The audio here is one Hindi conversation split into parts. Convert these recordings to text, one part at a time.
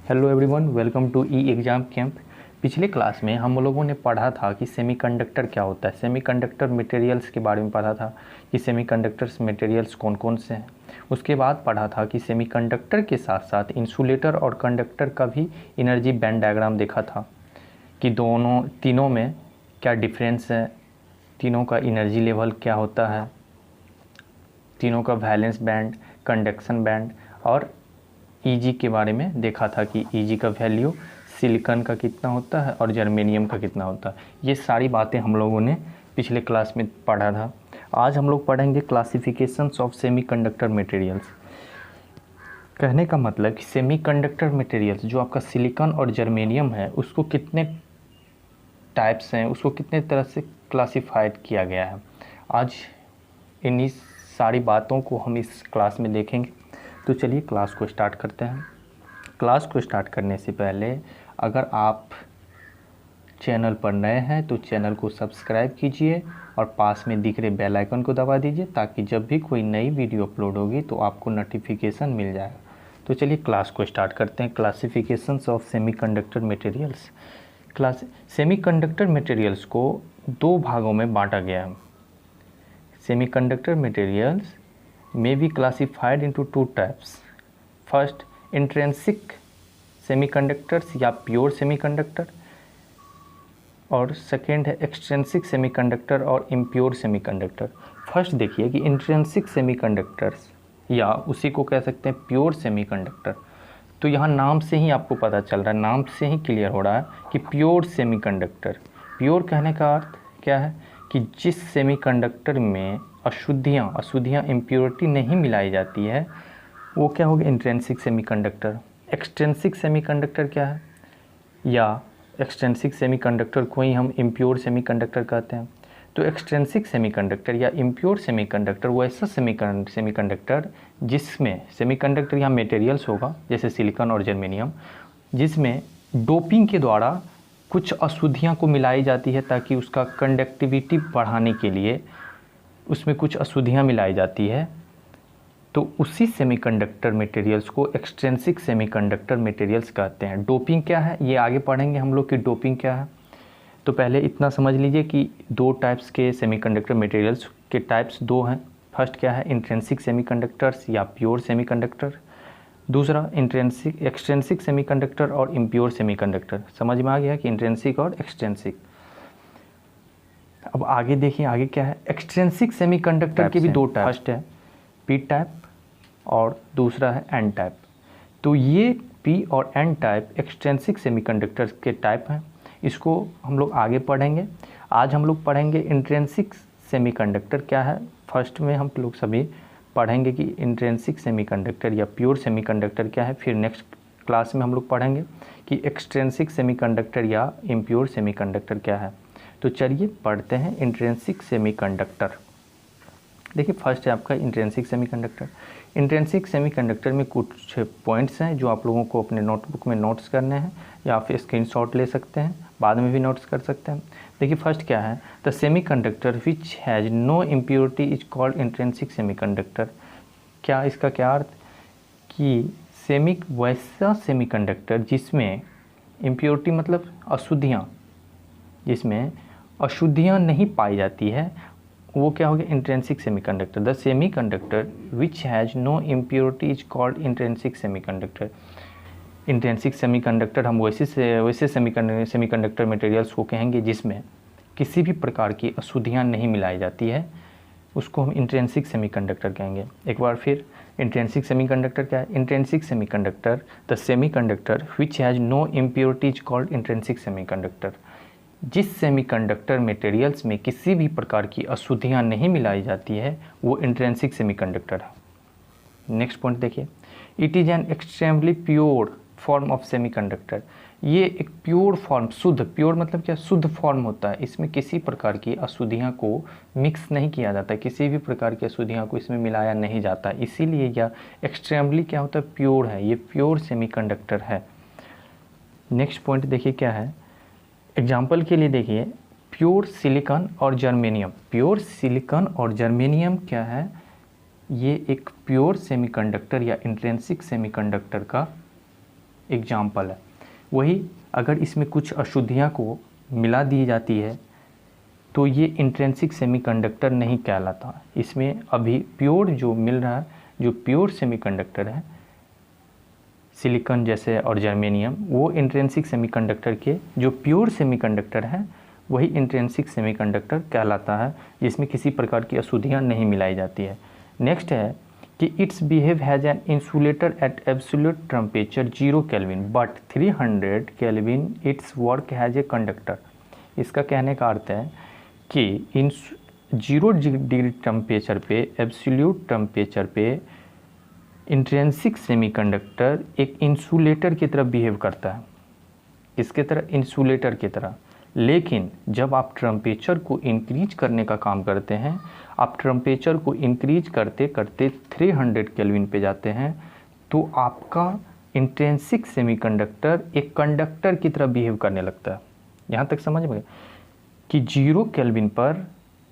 Hello everyone, welcome to E exam camp. पिछले क्लास में हम लोगों ने पढ़ा था कि सेमीकंडक्टर क्या होता है। सेमीकंडक्टर मटेरियल्स के बारे में पढ़ा था कि सेमीकंडक्टर्स मटेरियल्स कौन कौन से हैं। उसके बाद पढ़ा था कि सेमीकंडक्टर के साथ साथ इंसुलेटर और कंडक्टर का भी एनर्जी बैंड डायग्राम देखा था कि तीनों में क्या डिफरेंस है, तीनों का एनर्जी लेवल क्या होता है, तीनों का वैलेंस बैंड, कंडक्शन बैंड और ईजी के बारे में देखा था कि ईजी का वैल्यू सिलिकॉन का कितना होता है और जर्मेनियम का कितना होता है। ये सारी बातें हम लोगों ने पिछले क्लास में पढ़ा था। आज हम लोग पढ़ेंगे क्लासिफिकेशंस ऑफ सेमीकंडक्टर मटेरियल्स। कहने का मतलब कि सेमीकंडक्टर मटेरियल्स जो आपका सिलिकॉन और जर्मेनियम है उसको कितने टाइप्स हैं, उसको कितने तरह से क्लासिफाइड किया गया है। आज इन्हीं सारी बातों को हम इस क्लास में देखेंगे। तो चलिए क्लास को स्टार्ट करते हैं। क्लास को स्टार्ट करने से पहले अगर आप चैनल पर नए हैं तो चैनल को सब्सक्राइब कीजिए और पास में दिख रहे बेल आइकन को दबा दीजिए ताकि जब भी कोई नई वीडियो अपलोड होगी तो आपको नोटिफिकेशन मिल जाएगा। तो चलिए क्लास को स्टार्ट करते हैं। Classifications of semiconductor materials. Semiconductor materials को दो भागों में बांटा गया है। Semiconductor materials may be classified into two types. First, intrinsic semiconductors या pure semiconductor, और सेकेंड है एक्सट्रिंसिक सेमीकंडक्टर और इम्प्योर सेमीकंडक्टर। फर्स्ट देखिए कि इंट्रिंसिक सेमीकंडक्टर्स या उसी को कह सकते हैं प्योर सेमीकंडक्टर। तो यहाँ नाम से ही आपको पता चल रहा है, नाम से ही क्लियर हो रहा है कि प्योर सेमीकंडक्टर। प्योर कहने का अर्थ क्या है कि जिस सेमीकंडक्टर में अशुद्धियाँ इम्प्योरिटी नहीं मिलाई जाती है वो क्या होगा, इंट्रिंसिक सेमीकंडक्टर। एक्सट्रिंसिक सेमीकंडक्टर क्या है, या एक्सट्रिंसिक सेमीकंडक्टर को ही हम इम्प्योर सेमीकंडक्टर कहते हैं। तो एक्सट्रिंसिक सेमीकंडक्टर या इम्प्योर सेमीकंडक्टर वो ऐसा सेमीकंडक्टर जिसमें सेमीकंडक्टर या मटेरियल्स होगा जैसे सिलिकॉन और जर्मेनियम, जिसमें डोपिंग के द्वारा कुछ अशुद्धियाँ को मिलाई जाती है ताकि उसका कंडक्टिविटी बढ़ाने के लिए उसमें कुछ अशुद्धियाँ मिलाई जाती है। तो उसी सेमीकंडक्टर मटेरियल्स को एक्सट्रिंसिक सेमीकंडक्टर मटेरियल्स कहते हैं। डोपिंग क्या है ये आगे पढ़ेंगे हम लोग कि डोपिंग क्या है। तो पहले इतना समझ लीजिए कि दो टाइप्स के सेमीकंडक्टर मटेरियल्स के टाइप्स दो हैं। फर्स्ट क्या है, इंट्रिंसिक सेमीकंडक्टर्स या प्योर सेमीकंडक्टर। दूसरा एक्सट्रिंसिक सेमीकंडक्टर और इम्प्योर सेमीकंडक्टर। समझ में आ गया कि इंट्रिंसिक और एक्सट्रिंसिक। अब आगे देखिए आगे क्या है। एक्सट्रिंसिक सेमीकंडक्टर के भी दो टाइप, फर्स्ट है पी टाइप और दूसरा है एन टाइप। तो ये पी और एन टाइप एक्सट्रिंसिक सेमीकंडक्टर के टाइप हैं। इसको हम लोग आगे पढ़ेंगे। आज हम लोग पढ़ेंगे इंट्रिंसिक सेमीकंडक्टर क्या है। फर्स्ट में हम लोग सभी पढ़ेंगे कि इंट्रिंसिक सेमीकंडक्टर या प्योर सेमीकंडक्टर क्या है। फिर नेक्स्ट क्लास में हम लोग पढ़ेंगे कि एक्सट्रिंसिक सेमीकंडक्टर या इम्प्योर सेमीकंडक्टर क्या है। तो चलिए पढ़ते हैं इंट्रिंसिक सेमीकंडक्टर। देखिए फर्स्ट है आपका इंट्रिंसिक सेमीकंडक्टर। इंट्रिंसिक सेमीकंडक्टर में कुछ पॉइंट्स हैं जो आप लोगों को अपने नोटबुक में नोट्स करने हैं या फिर स्क्रीनशॉट ले सकते हैं, बाद में भी नोट्स कर सकते हैं। देखिए फर्स्ट क्या है, the semiconductor which has no impurity is called intrinsic semiconductor. क्या इसका क्या अर्थ कि वैसा सेमीकंडक्टर जिसमें इम्प्योरिटी मतलब अशुद्धियाँ, जिसमें अशुद्धियाँ नहीं पाई जाती है वो क्या हो गया, intrinsic semiconductor. The semiconductor which has no impurity is called intrinsic semiconductor. Intrinsic semiconductor हम वैसे सेमीकंडक्टर मटेरियल्स को कहेंगे जिसमें किसी भी प्रकार की अशुद्धियाँ नहीं मिलाई जाती है, उसको हम इंट्रिंसिक सेमीकंडक्टर कहेंगे। एक बार फिर इंट्रिंसिक सेमीकंडक्टर क्या है। Intrinsic semiconductor the semiconductor which has no impurity is called intrinsic semiconductor. जिस सेमीकंडक्टर मटेरियल्स में किसी भी प्रकार की अशुद्धियाँ नहीं मिलाई जाती है वो इंट्रिंसिक सेमीकंडक्टर है। नेक्स्ट पॉइंट देखिए, it is an extremely pure form of semiconductor. ये एक प्योर फॉर्म, शुद्ध, प्योर मतलब क्या, शुद्ध फॉर्म होता है। इसमें किसी प्रकार की अशुद्धियाँ को मिक्स नहीं किया जाता, किसी भी प्रकार की अशुद्धियाँ को इसमें मिलाया नहीं जाता, इसीलिए यह एक्सट्रीमली क्या होता है, प्योर है। ये प्योर सेमीकंडक्टर है। नेक्स्ट पॉइंट देखिए क्या है। एग्जाम्पल के लिए देखिए प्योर सिलिकॉन और जर्मेनियम। प्योर सिलिकॉन और जर्मेनियम क्या है, ये एक प्योर सेमीकंडक्टर या इंट्रिंसिक सेमीकंडक्टर का एग्जाम्पल है। वही अगर इसमें कुछ अशुद्धियाँ को मिला दी जाती है तो ये इंट्रिंसिक सेमीकंडक्टर नहीं कहलाता। इसमें अभी प्योर जो मिल रहा है, जो प्योर सेमीकंडक्टर है, सिलिकॉन जैसे और जर्मेनियम, वो इंट्रिंसिक सेमीकंडक्टर के जो प्योर सेमीकंडक्टर है वही इंट्रिंसिक सेमीकंडक्टर कहलाता है, जिसमें किसी प्रकार की अशुद्धियाँ नहीं मिलाई जाती है। नेक्स्ट है कि its behave has an insulator at absolute temperature 0 kelvin but 300 kelvin its work has a conductor. इसका कहने का अर्थ है कि इन 0 डिग्री टेम्परेचर पे, एब्सोल्यूट टेम्परेचर पे इंट्रिंसिक सेमीकंडक्टर एक इंसुलेटर की तरह बिहेव करता है, इसके तरह, इंसुलेटर की तरह। लेकिन जब आप टेम्परेचर को इंक्रीज करने का काम करते हैं, आप टेम्परेचर को इंक्रीज करते करते 300 केल्विन पे जाते हैं, तो आपका इंट्रिंसिक सेमीकंडक्टर एक कंडक्टर की तरह बिहेव करने लगता है। यहाँ तक समझ में कि 0 केल्विन पर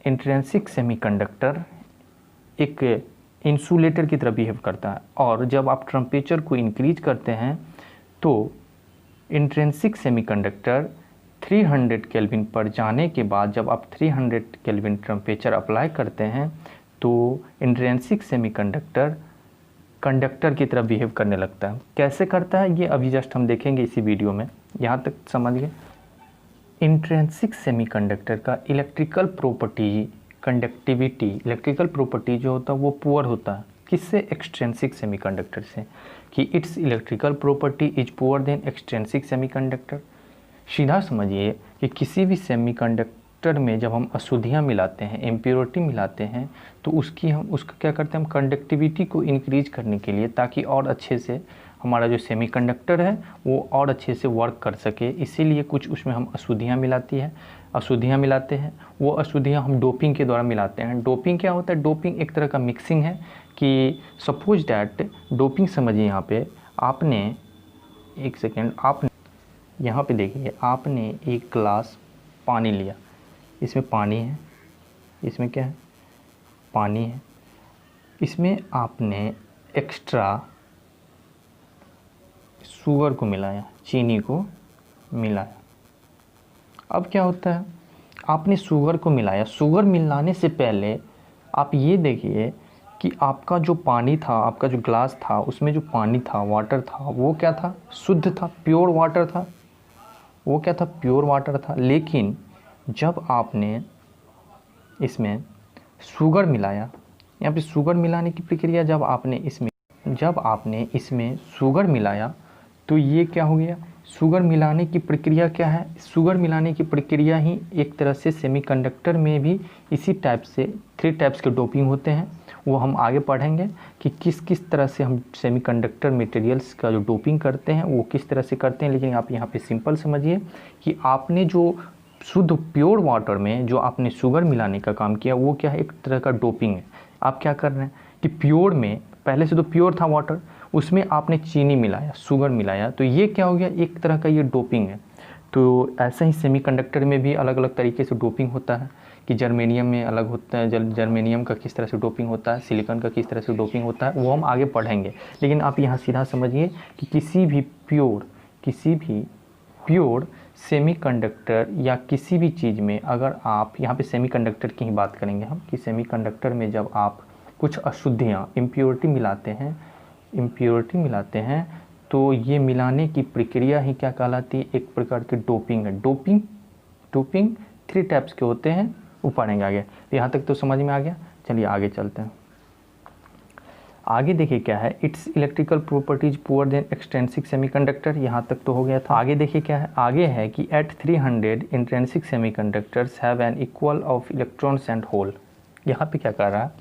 इंट्रिंसिक सेमीकंडक्टर एक इंसुलेटर की तरह बिहेव करता है, और जब आप टेम्परेचर को इंक्रीज करते हैं तो इंट्रिंसिक सेमीकंडक्टर 300 केल्विन पर जाने के बाद, जब आप 300 केल्विन टेम्परेचर अप्लाई करते हैं तो इंट्रिंसिक सेमीकंडक्टर कंडक्टर की तरह बिहेव करने लगता है। कैसे करता है ये अभी जस्ट हम देखेंगे इसी वीडियो में, यहाँ तक समझिए। इंट्रिंसिक सेमीकंडक्टर का electrical property, conductivity, electrical property जो होता है वो पुअर होता है। किससे? एक्सट्रिंसिक सेमीकंडक्टर से, कि its electrical property is poor than extrinsic semiconductor. सीधा समझिए कि किसी भी सेमीकंडक्टर में जब हम अशुद्धियाँ मिलाते हैं, इम्प्योरिटी मिलाते हैं, तो उसका क्या करते हैं हम, कंडक्टिविटी को इंक्रीज करने के लिए, ताकि और अच्छे से हमारा जो सेमीकंडक्टर है वो और अच्छे से वर्क कर सके, इसीलिए कुछ उसमें हम अशुद्धियाँ मिलाते हैं। वो अशुद्धियाँ हम डोपिंग के द्वारा मिलाते हैं। डोपिंग क्या होता है? डोपिंग एक तरह का मिक्सिंग है, कि सपोज डैट डोपिंग समझिए। यहाँ पे आपने एक सेकेंड, आपने यहाँ पे देखिए, आपने एक ग्लास पानी लिया, इसमें पानी है, इसमें क्या है? पानी है। इसमें आपने एक्स्ट्रा शुगर को मिलाया, चीनी को मिलाया। अब क्या होता है, आपने शुगर को मिलाया। शुगर मिलाने से पहले आप ये देखिए कि आपका जो पानी था, आपका जो ग्लास था, उसमें जो पानी था, वाटर था, वो क्या था? शुद्ध था, प्योर वाटर था। वो क्या था? प्योर वाटर था। लेकिन जब आपने इसमें शुगर मिलाया, यहाँ पे शुगर मिलाने की प्रक्रिया, जब आपने इसमें शुगर मिलाया तो ये क्या हो गया? शुगर मिलाने की प्रक्रिया क्या है? शुगर मिलाने की प्रक्रिया ही एक तरह से सेमीकंडक्टर में भी इसी टाइप से 3 टाइप्स के डोपिंग होते हैं। वो हम आगे पढ़ेंगे कि किस किस तरह से हम सेमीकंडक्टर मटेरियल्स का जो डोपिंग करते हैं वो किस तरह से करते हैं। लेकिन आप यहाँ पे सिंपल समझिए कि आपने जो शुद्ध प्योर वाटर में जो आपने शुगर मिलाने का काम किया, वो क्या है? एक तरह का डोपिंग है। आप क्या कर रहे हैं कि प्योर में, पहले से तो प्योर था वाटर, उसमें आपने चीनी मिलाया, शुगर मिलाया, तो ये क्या हो गया? एक तरह का ये डोपिंग है। तो ऐसा ही सेमीकंडक्टर में भी अलग अलग तरीके से डोपिंग होता है, कि जर्मेनियम में अलग होता है, जर्मेनियम का किस तरह से डोपिंग होता है, सिलिकॉन का किस तरह से डोपिंग होता है, वो हम आगे पढ़ेंगे। लेकिन आप यहाँ सीधा समझिए कि किसी भी प्योर सेमीकंडक्टर या किसी भी चीज़ में, अगर आप यहाँ पे सेमीकंडक्टर की ही बात करेंगे हम, कि सेमीकंडक्टर में जब आप कुछ अशुद्धियाँ, इम्प्योरिटी मिलाते हैं तो ये मिलाने की प्रक्रिया ही क्या कहलाती है? एक प्रकार की डोपिंग है। डोपिंग 3 टाइप्स के होते हैं, वो पढ़ेंगे आगे। तो यहाँ तक तो समझ में आ गया। चलिए आगे चलते हैं। आगे देखिए क्या है, its electrical properties poor than extrinsic semiconductor. यहाँ तक तो हो गया था। आगे देखिए क्या है, आगे है कि at 300 intrinsic semiconductors have an equal of electrons and hole. यहाँ पे क्या कर रहा है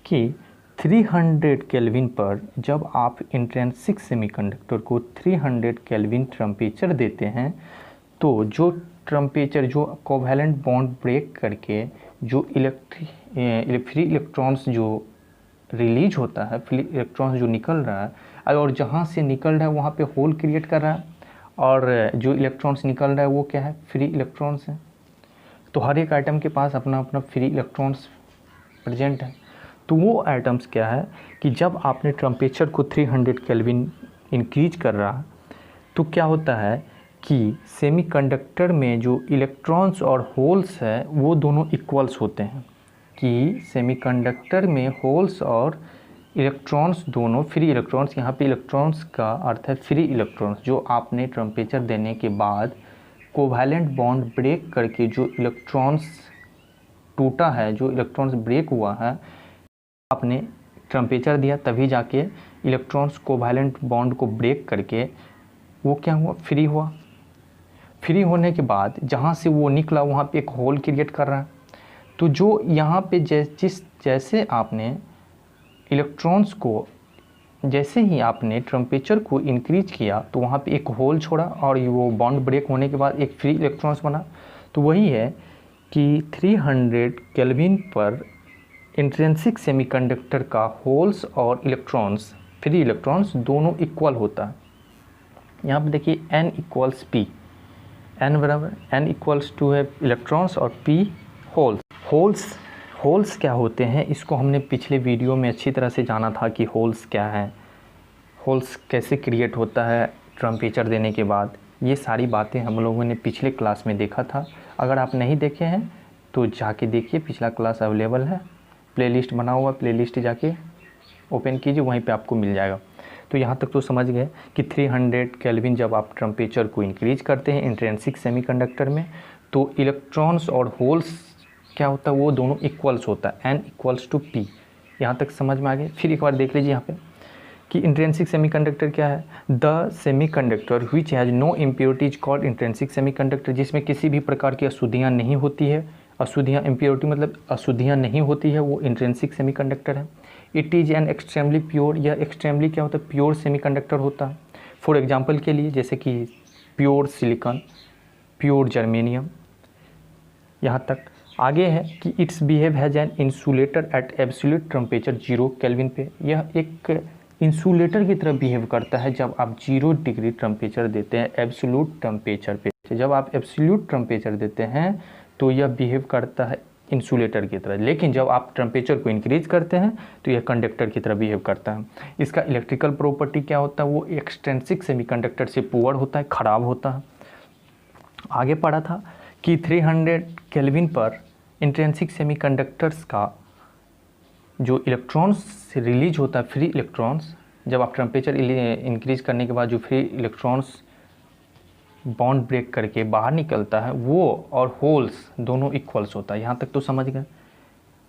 कि 300 केल्विन पर जब आप इंट्रिंसिक सेमीकंडक्टर को 300 केल्विन टेम्परेचर देते हैं, तो जो टेम्परेचर, जो कोवैलेंट बॉन्ड ब्रेक करके जो फ्री इलेक्ट्रॉन्स जो रिलीज होता है, फ्री इलेक्ट्रॉन्स जो निकल रहा है, और जहाँ से निकल रहा है वहाँ पे होल क्रिएट कर रहा है, और जो इलेक्ट्रॉन्स निकल रहा है वो क्या है? फ्री इलेक्ट्रॉन्स है। तो हर एक आइटम के पास अपना अपना फ्री इलेक्ट्रॉन्स प्रेजेंट है। तो वो आइटम्स क्या है कि जब आपने टेम्परेचर को 300 केल्विन इंक्रीज कर रहा है, तो क्या होता है कि सेमीकंडक्टर में जो इलेक्ट्रॉन्स और होल्स है वो दोनों इक्वल्स होते हैं, कि सेमीकंडक्टर में होल्स और इलेक्ट्रॉन्स दोनों फ्री इलेक्ट्रॉन्स, यहाँ पे इलेक्ट्रॉन्स का अर्थ है फ्री इलेक्ट्रॉन्स, जो आपने टेम्परेचर देने के बाद कोवैलेंट बॉन्ड ब्रेक करके जो इलेक्ट्रॉन्स टूटा है, जो इलेक्ट्रॉन्स ब्रेक हुआ है, आपने टेम्परेचर दिया तभी जाके इलेक्ट्रॉन्स कोवैलेंट बॉन्ड को ब्रेक करके वो क्या हुआ, फ्री हुआ। फ्री होने के बाद जहाँ से वो निकला वहाँ पे एक होल क्रिएट कर रहा है। तो जो यहाँ पे जैसे आपने इलेक्ट्रॉन्स को, जैसे ही आपने टेम्परेचर को इंक्रीज किया तो वहाँ पे एक होल छोड़ा और वो बॉन्ड ब्रेक होने के बाद एक फ्री इलेक्ट्रॉन्स बना। तो वही है कि 300 केल्विन पर इंट्रिंसिक सेमीकंडक्टर का होल्स और इलेक्ट्रॉन्स, फ्री इलेक्ट्रॉन्स दोनों इक्वल होता है। यहाँ पे देखिए n इक्वल्स p, n बराबर n इक्वल्स टू है इलेक्ट्रॉन्स और p होल्स। होल्स क्या होते हैं इसको हमने पिछले वीडियो में अच्छी तरह से जाना था कि होल्स क्या है, होल्स कैसे क्रिएट होता है टेम्परेचर देने के बाद। ये सारी बातें हम लोगों ने पिछले क्लास में देखा था। अगर आप नहीं देखे हैं तो जाके देखिए, पिछला क्लास अवेलेबल है, प्लेलिस्ट बना हुआ, प्लेलिस्ट जाके ओपन कीजिए, वहीं पे आपको मिल जाएगा। तो यहाँ तक तो समझ गए कि 300 केल्विन जब आप टेम्परेचर को इंक्रीज करते हैं इंट्रिंसिक सेमीकंडक्टर में तो इलेक्ट्रॉन्स और होल्स क्या होता है, वो दोनों इक्वल्स होता है, n इक्वल्स टू p। यहाँ तक समझ में आ गए। फिर एक बार देख लीजिए यहाँ पे कि इंट्रिंसिक सेमीकंडक्टर क्या है, the semiconductor which has no impurities called intrinsic semiconductor, जिसमें किसी भी प्रकार की अशुद्धियाँ नहीं होती है। अशुद्धियाँ, इम्प्योरिटी मतलब अशुद्धियाँ नहीं होती है, वो इंट्रिंसिक सेमीकंडक्टर है। It is an extremely pure, यह एक्सट्रीमली क्या होता है, प्योर सेमीकंडक्टर होता है। फॉर एग्जांपल के लिए जैसे कि प्योर सिलिकॉन, प्योर जर्मेनियम। यहाँ तक आगे है कि its behave has an insulator at absolute temperature 0 kelvin पे, यह एक इंसुलेटर की तरह बिहेव करता है जब आप 0 डिग्री टेम्परेचर देते हैं एब्सोल्यूट टेम्परेचर पे। जब आप एब्सोल्यूट टेम्परेचर देते हैं तो यह बिहेव करता है इंसुलेटर की तरह, लेकिन जब आप टेम्परेचर को इंक्रीज करते हैं तो यह कंडक्टर की तरह बिहेव करता है। इसका इलेक्ट्रिकल प्रॉपर्टी क्या होता है, वो एक्सट्रिंसिक सेमीकंडक्टर से पुअर होता है, ख़राब होता है। आगे पढ़ा था कि 300 केल्विन पर इंट्रिंसिक सेमीकंडक्टर्स का जो इलेक्ट्रॉन्स रिलीज होता है, फ्री इलेक्ट्रॉन्स, जब आप टेम्परेचर इंक्रीज करने के बाद जो फ्री इलेक्ट्रॉन्स बॉन्ड ब्रेक करके बाहर निकलता है वो और होल्स दोनों इक्वल्स होता है। यहाँ तक तो समझ गए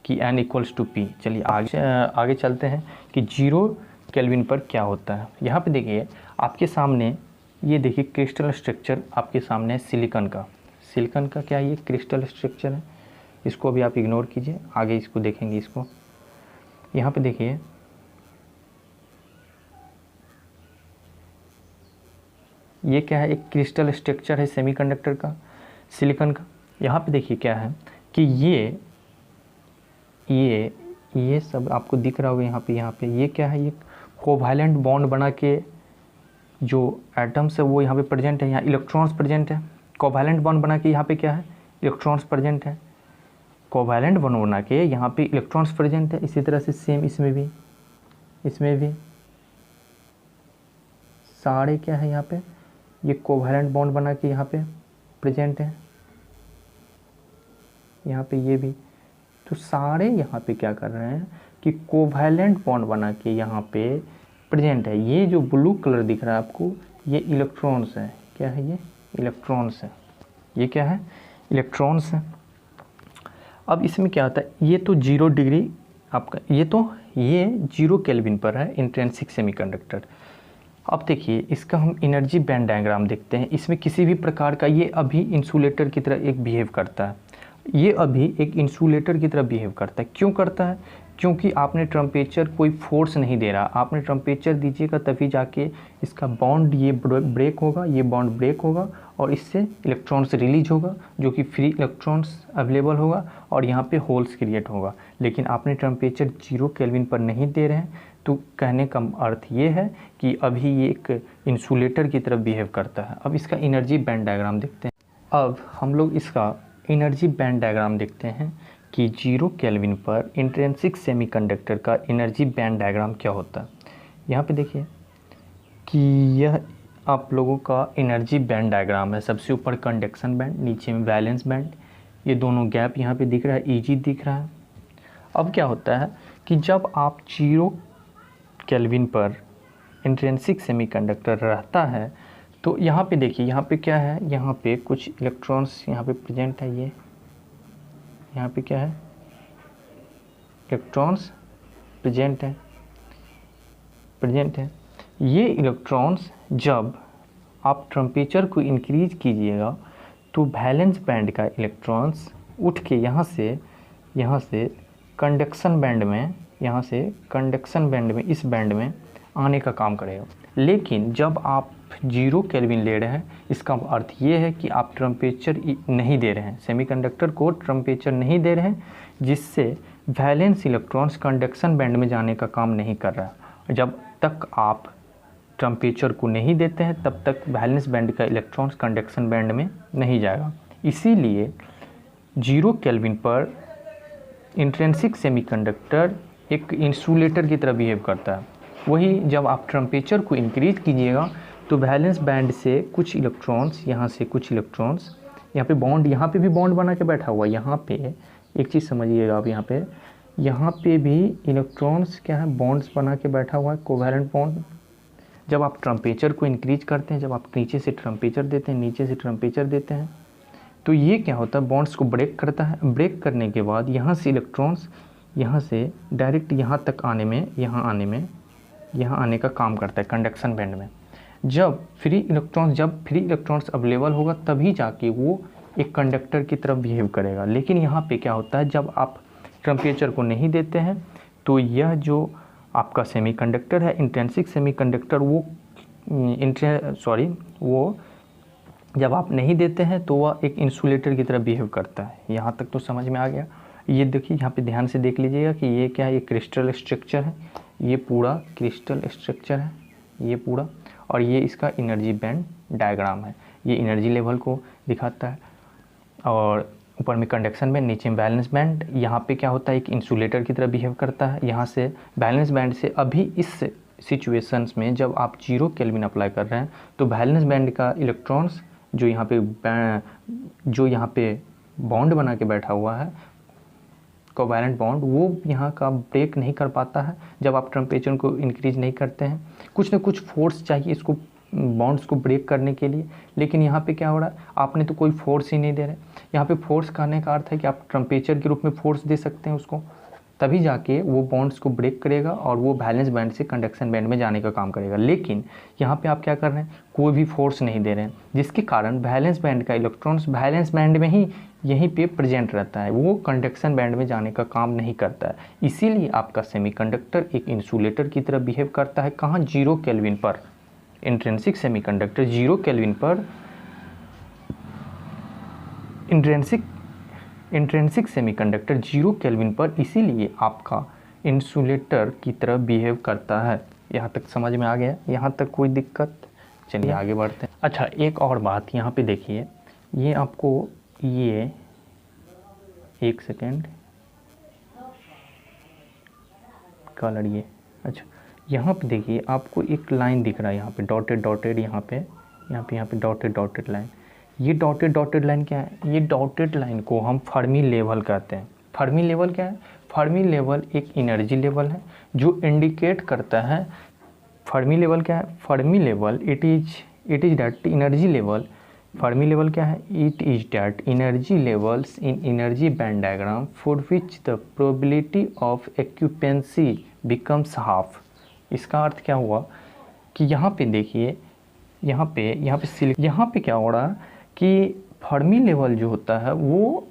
कि n इक्वल्स टू p। चलिए आगे चलते हैं कि 0 केल्विन पर क्या होता है। यहाँ पे देखिए आपके सामने, ये देखिए क्रिस्टल स्ट्रक्चर आपके सामने है सिलिकॉन का। सिलिकॉन का क्या ये क्रिस्टल स्ट्रक्चर है, इसको अभी आप इग्नोर कीजिए, आगे इसको देखेंगे। इसको यहाँ पे देखिए ये क्या है, एक क्रिस्टल स्ट्रक्चर है सेमीकंडक्टर का, सिलिकॉन का। यहाँ पे देखिए क्या है कि ये सब आपको दिख रहा होगा यहाँ पे ये क्या है, ये कोवैलेंट बॉन्ड बना के जो एटम्स है वो यहाँ पे प्रेजेंट है, यहाँ इलेक्ट्रॉन्स प्रेजेंट है। कोवैलेंट बॉन्ड बना के यहाँ पे क्या है, इलेक्ट्रॉन्स प्रेजेंट है। कोवैलेंट बॉन्ड बना के यहाँ पे इलेक्ट्रॉन्स प्रेजेंट है। इसी तरह से सेम इसमें भी सारे क्या है, यहाँ पे ये कोवैलेंट बॉन्ड बना के यहाँ पे प्रेजेंट है, यहाँ पे ये भी। तो सारे यहाँ पे क्या कर रहे हैं कि कोवैलेंट बॉन्ड बना के यहाँ पे प्रेजेंट है। ये जो ब्लू कलर दिख रहा है आपको, ये इलेक्ट्रॉन्स है। क्या है ये, इलेक्ट्रॉन्स है। ये क्या है, इलेक्ट्रॉन्स है। अब इसमें क्या होता है, ये तो 0 डिग्री आपका, ये 0 केल्विन पर है इंट्रिंसिक सेमीकंडक्टर। अब देखिए इसका हम एनर्जी बैंड डायग्राम देखते हैं। इसमें किसी भी प्रकार का, ये अभी इंसुलेटर की तरह एक बिहेव करता है, ये अभी एक इंसुलेटर की तरह बिहेव करता है। क्यों करता है, क्योंकि आपने टेम्परेचर कोई फोर्स नहीं दे रहा, आपने टेम्परेचर दीजिएगा तभी जाके इसका बॉन्ड ये ब्रेक होगा, ये बॉन्ड ब्रेक होगा और इससे इलेक्ट्रॉन्स रिलीज होगा जो कि फ्री इलेक्ट्रॉन्स अवेलेबल होगा और यहाँ पे होल्स क्रिएट होगा। लेकिन आपने टेम्परेचर 0 केल्विन पर नहीं दे रहे हैं, तो कहने का अर्थ ये है कि अभी ये एक इंसुलेटर की तरफ बिहेव करता है। अब इसका एनर्जी बैंड डायग्राम देखते हैं। अब हम लोग इसका एनर्जी बैंड डायग्राम देखते हैं कि 0 केल्विन पर इंट्रिंसिक सेमीकंडक्टर का एनर्जी बैंड डायग्राम क्या होता है। यहाँ पे देखिए कि यह आप लोगों का एनर्जी बैंड डायग्राम है। सबसे ऊपर कंडक्शन बैंड, नीचे में वैलेंस बैंड, ये दोनों गैप यहाँ पे दिख रहा है, ईजी दिख रहा है। अब क्या होता है कि जब आप 0 केल्विन पर इंट्रिंसिक सेमीकंडक्टर रहता है तो यहाँ पे देखिए, यहाँ पे क्या है, यहाँ पे कुछ इलेक्ट्रॉन्स यहाँ पे प्रेजेंट है। ये यहाँ पे क्या है, इलेक्ट्रॉन्स प्रेजेंट है। ये इलेक्ट्रॉन्स जब आप टेम्परेचर को इंक्रीज कीजिएगा तो वैलेंस बैंड का इलेक्ट्रॉन्स उठ के यहाँ से कंडक्शन बैंड में, इस बैंड में आने का काम करेगा। लेकिन जब आप 0 केल्विन ले रहे हैं, इसका अर्थ ये है कि आप टेम्परेचर नहीं दे रहे हैं, सेमीकंडक्टर को टेम्परेचर नहीं दे रहे हैं, जिससे वैलेंस इलेक्ट्रॉन्स कंडक्शन बैंड में जाने का काम नहीं कर रहा है। जब तक आप टेम्परेचर को नहीं देते हैं तब तक वैलेंस बैंड का इलेक्ट्रॉन्स कंडक्शन बैंड में नहीं जाएगा। इसीलिए 0 केल्विन पर इंट्रिंसिक सेमीकंडक्टर एक इंसुलेटर की तरह बिहेव करता है। वही जब आप टेम्परेचर को इंक्रीज कीजिएगा तो वैलेंस बैंड से कुछ इलेक्ट्रॉन्स, यहाँ से कुछ इलेक्ट्रॉन्स, यहाँ पे बॉन्ड, यहाँ पे भी बॉन्ड बना के बैठा हुआ है। यहाँ पे एक चीज़ समझिएगा आप, यहाँ पे भी इलेक्ट्रॉन्स क्या है, बॉन्ड्स बना के बैठा हुआ है, कोवैलेंट बॉन्ड। जब आप टेम्परेचर को इंक्रीज करते हैं, जब आप नीचे से टेम्परेचर देते हैं, नीचे से टेम्परेचर देते हैं, तो ये क्या होता है, बॉन्ड्स को ब्रेक करता है। ब्रेक करने के बाद यहाँ से इलेक्ट्रॉन्स यहाँ से डायरेक्ट यहाँ तक आने में, यहाँ आने का काम करता है कंडक्शन बैंड में। जब फ्री इलेक्ट्रॉन्स अवेलेबल होगा तभी जाके वो एक कंडक्टर की तरफ बिहेव करेगा। लेकिन यहाँ पे क्या होता है, जब आप टेम्परेचर को नहीं देते हैं तो यह जो आपका सेमीकंडक्टर है, इंट्रिंसिक सेमीकंडक्टर, वो जब आप नहीं देते हैं तो वह एक इंसुलेटर की तरह बिहेव करता है। यहाँ तक तो समझ में आ गया। ये देखिए, यहाँ पे ध्यान से देख लीजिएगा कि ये क्या है, ये क्रिस्टल स्ट्रक्चर है, ये पूरा क्रिस्टल स्ट्रक्चर है, ये पूरा, और ये इसका एनर्जी बैंड डायग्राम है। ये एनर्जी लेवल को दिखाता है, और ऊपर में कंडक्शन बैंड, नीचे में बैलेंस बैंड। यहाँ पे क्या होता है, एक इंसुलेटर की तरह बिहेव करता है। यहाँ से बैलेंस बैंड से अभी इस सिचुएशंस में जब आप 0 केल्विन अप्लाई कर रहे हैं तो बैलेंस बैंड का इलेक्ट्रॉन्स जो यहाँ पे बॉन्ड बना के बैठा हुआ है, कोवैलेंट बॉन्ड, वो यहाँ का ब्रेक नहीं कर पाता है। जब आप टेम्परेचर को इंक्रीज नहीं करते हैं, कुछ ना कुछ फोर्स चाहिए इसको बॉन्ड्स को ब्रेक करने के लिए। लेकिन यहाँ पे क्या हो रहा है, आपने तो कोई फोर्स ही नहीं दे रहे। यहाँ पे फोर्स कहने का अर्थ है कि आप टेम्परेचर के रूप में फोर्स दे सकते हैं उसको, तभी जाके वो बॉन्ड्स को ब्रेक करेगा और वो बैलेंस बैंड से कंडक्शन बैंड में जाने का काम करेगा। लेकिन यहाँ पे आप क्या कर रहे हैं, कोई भी फोर्स नहीं दे रहे हैं, जिसके कारण बैलेंस बैंड का इलेक्ट्रॉन्स बैलेंस बैंड में ही यहीं पे प्रेजेंट रहता है, वो कंडक्शन बैंड में जाने का काम नहीं करता है। इसीलिए आपका सेमीकंडक्टर एक इंसुलेटर की तरह बिहेव करता है। कहाँ, 0 केल्विन पर। इंट्रिंसिक सेमीकंडक्टर 0 केल्विन पर, इंट्रिंसिक सेमीकंडक्टर 0 केल्विन पर इसीलिए आपका इंसुलेटर की तरह बिहेव करता है। यहाँ तक समझ में आ गया? यहाँ तक कोई दिक्कत? चलिए आगे बढ़ते हैं। अच्छा, एक और बात यहाँ पे देखिए, ये आपको ये एक सेकेंड कलर, ये अच्छा, यहाँ पे देखिए आपको एक लाइन दिख रहा है, यहाँ पे डॉटेड, यहाँ पे डॉटेड लाइन। ये डॉटेड लाइन क्या है? ये डॉटेड लाइन को हम फर्मी लेवल कहते हैं। फर्मी लेवल क्या है? फर्मी लेवल एक एनर्जी लेवल है जो इंडिकेट करता है। फर्मी लेवल क्या है? Fermi level it is that energy level. Fermi level क्या है? It is that energy levels in energy band diagram for which the probability of occupancy becomes half. इसका अर्थ क्या हुआ कि यहाँ पे देखिए, यहाँ पे क्या हो रहा है कि फर्मी लेवल जो होता है वो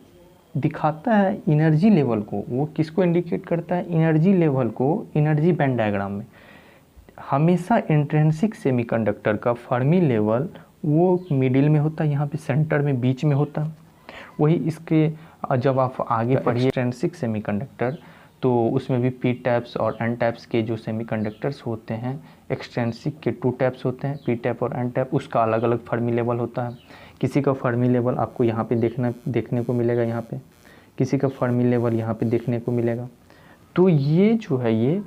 दिखाता है एनर्जी लेवल को। वो किसको इंडिकेट करता है? एनर्जी लेवल को एनर्जी बैंड डायग्राम में। हमेशा इंट्रिंसिक सेमीकंडक्टर का फर्मी लेवल वो मिडिल में होता है, यहाँ पे सेंटर में, बीच में होता है। वही इसके जब आप आगे पढ़िए इंट्रिंसिक सेमीकंडक्टर, तो उसमें भी पी टाइप्स और एन टाइप्स के जो सेमीकंडक्टर्स होते हैं, एक्सट्रिंसिक के 2 टाइप्स होते हैं, पी टाइप और एन टाइप। उसका अलग अलग फर्मी लेवल होता है। किसी का फर्मी लेवल आपको यहाँ पे देखने को मिलेगा, यहाँ पे किसी का फर्मी लेवल यहाँ पे देखने को मिलेगा। तो ये जो है, ये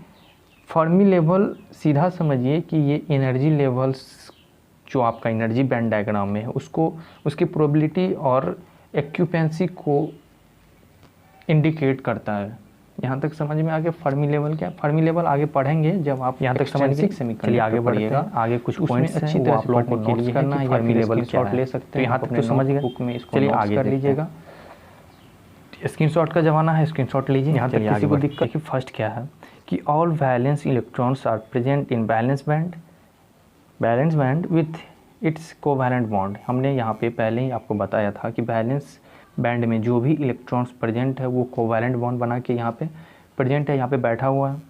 फर्मी लेवल सीधा समझिए कि ये एनर्जी लेवल्स जो आपका एनर्जी बैंड डायग्राम में है उसको, उसकी प्रोबेबिलिटी और एक्यूपेंसी को इंडिकेट करता है। यहाँ तक समझ में आ गया फर्मी लेवल क्या? फर्मी लेवल आगे पढ़ेंगे जब आप यहाँ तक समझ गए। चलिए आगे बढ़िएगा, आगे कुछ पॉइंट्स अच्छी तरह आप लोगों को नोट्स करना है, फर्मी लेवल क्या है, ले सकते हैं। यहाँ तक तो समझ गए, बुक में इसको चलिए आगे कर लीजिएगा। स्क्रीनशॉट का ज़माना है, स्क्रीनशॉट लीजिए। यहाँ तक किसी को दिक्कत? फर्स्ट क्या है कि all valence electrons are present in balance band with its covalent bond. हमने यहाँ पे पहले ही आपको बताया था कि बैलेंस बैंड में जो भी इलेक्ट्रॉन्स प्रेजेंट है वो कोवैलेंट बॉन्ड बना के यहाँ पे प्रेजेंट है, यहाँ पे बैठा हुआ है।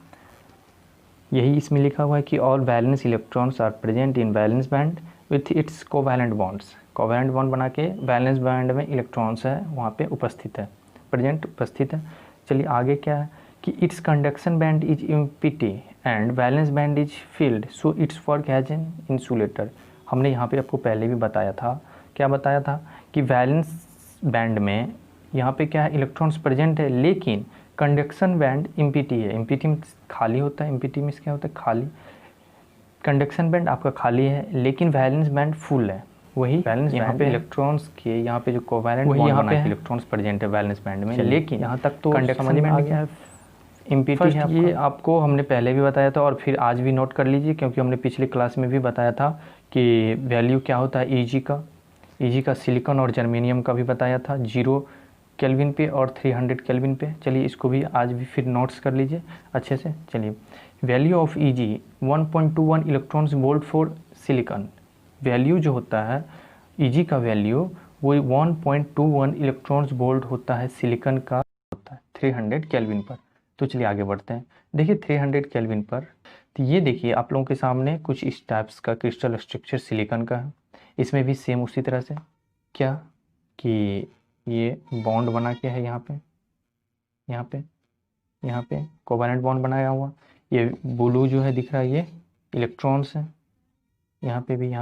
यही इसमें लिखा हुआ है कि all valence electrons are present in balance band with its covalent bonds. Covalent bond बना के बैलेंस बैंड में इलेक्ट्रॉन्स है वहाँ पे उपस्थित है, प्रेजेंट उपस्थित है। चलिए आगे क्या है कि its conduction band is empty and balance band is filled, so its work as an insulator. हमने यहाँ पे आपको पहले भी बताया था, क्या बताया था कि वैलेंस बैंड में यहाँ पे क्या है, इलेक्ट्रॉन्स प्रेजेंट है, लेकिन कंडक्शन बैंड एम्प्टी है। एम्प्टी में खाली होता है, एम्प्टी में क्या होता है, खाली। कंडक्शन बैंड आपका खाली है, लेकिन वैलेंस बैंड फुल है। वही वैलेंस यहाँ पे इलेक्ट्रॉन्स के यहाँ पे जो कोवैलेंट बॉन्ड बना के इलेक्ट्रॉन्स प्रेजेंट है वैलेंस बैंड में, लेकिन यहाँ तक तो कंडक्शन बैंड क्या है, एम्प्टी है। ये आपको हमने पहले भी बताया था और फिर आज भी नोट कर लीजिए, क्योंकि हमने पिछले क्लास में भी बताया था कि वैल्यू क्या होता है ईजी का सिलिकॉन और जर्मेनियम का भी बताया था, 0 केल्विन पे और 300 केल्विन पे। चलिए इसको भी आज भी फिर नोट्स कर लीजिए अच्छे से। चलिए value of easy 1.21 electrons volt for silicon. Value जो होता है ईजी का वैल्यू वो 1.21 इलेक्ट्रॉन्स वोल्ट होता है, सिलिकॉन का होता है 300 केल्विन पर। तो चलिए आगे बढ़ते हैं। देखिए 300 केल्विन पर, तो ये देखिए आप लोगों के सामने कुछ इस टाइप्स का क्रिस्टल स्ट्रक्चर सिलिकॉन का है। इसमें भी सेम उसी तरह से क्या कि ये बॉन्ड बना के है, यहाँ पे कोवैलेंट बॉन्ड बनाया हुआ। ये ब्लू जो है दिख रहा है ये इलेक्ट्रॉन्स है, यहाँ पे भी।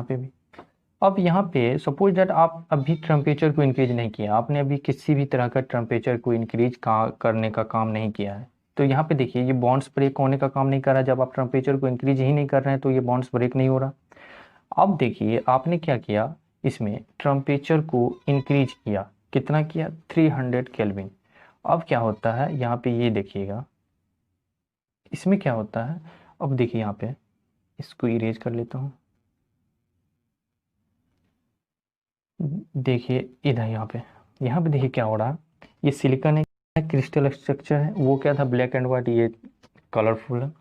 अब यहाँ पे सपोज दैट आप अभी टेम्परेचर को इंक्रीज नहीं किया, आपने अभी किसी भी तरह का टेम्परेचर को इंक्रीज करने का काम नहीं किया है, तो यहाँ पे देखिए ये बॉन्ड्स ब्रेक होने का काम नहीं कर रहा। जब आप टेम्परेचर को इंक्रीज ही नहीं कर रहे हैं तो ये बॉन्ड्स ब्रेक नहीं हो रहा। अब देखिए आपने क्या किया, इसमें टेम्परेचर को इंक्रीज किया, कितना किया, 300 केल्विन। अब क्या होता है यहाँ पे, ये देखिएगा इसमें क्या होता है। अब देखिए यहाँ पे इसको इरेज कर लेता हूँ। देखिए इधर यहाँ पे देखिए क्या हो रहा है, ये सिलिकॉन है, क्रिस्टल स्ट्रक्चर है, वो क्या था ब्लैक एंड व्हाइट, ये कलरफुल है।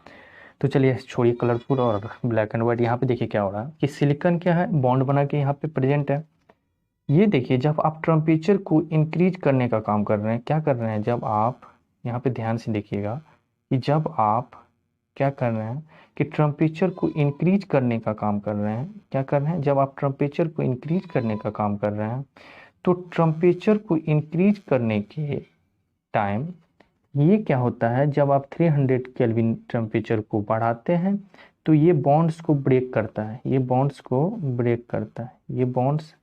तो चलिए छोड़िए कलरफुल और ब्लैक एंड व्हाइट। यहाँ पे देखिए क्या हो रहा है कि सिलिकॉन क्या है, बॉन्ड बना के यहाँ पे प्रेजेंट है। ये देखिए जब आप टेम्परेचर को इंक्रीज करने का काम कर रहे हैं, क्या कर रहे हैं, जब आप यहाँ पे ध्यान से देखिएगा कि जब आप क्या कर रहे हैं कि टेम्परेचर को इंक्रीज करने का काम कर रहे हैं, क्या कर रहे हैं, जब आप टेम्परेचर को इंक्रीज करने का काम कर रहे हैं तो टेम्परेचर को इंक्रीज करने के टाइम ये क्या होता है, जब आप 300 केल्विन टेम्परेचर को बढ़ाते हैं तो ये बॉन्ड्स को ब्रेक करता है, ये बॉन्ड्स को ब्रेक करता है, ये बॉन्ड्स